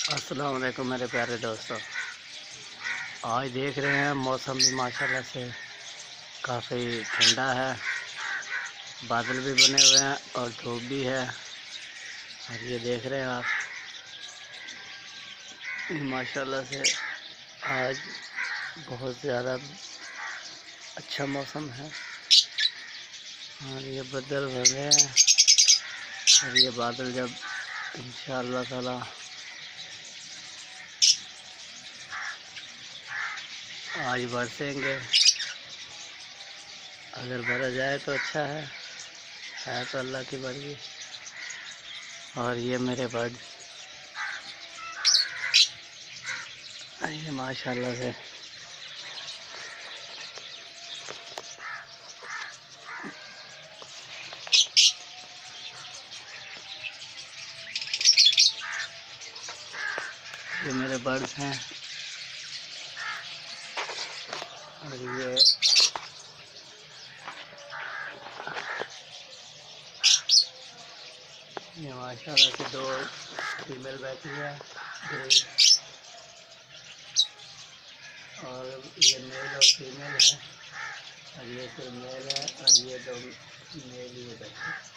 अस्सलाम वालेकुम मेरे प्यारे दोस्तों। आज देख रहे हैं मौसम भी माशाल्लाह से काफ़ी ठंडा है, बादल भी बने हुए हैं और धूप भी है। और ये देख रहे हैं आप, माशाल्लाह से आज बहुत ज़्यादा अच्छा मौसम है। और ये बदल बने हैं और ये बादल जब इंशाअल्लाह ताला आज बरसेंगे, अगर बरस जाए तो अच्छा है तो अल्लाह की मर्ज़ी। और ये मेरे बर्ड, ये माशाल्लाह से ये मेरे बर्ड्स हैं। और ये माशाल्लाह से दो फीमेल बैठी है और ये मेल और फीमेल है। और ये फिर मेल है और ये दो मेल ये बैठे।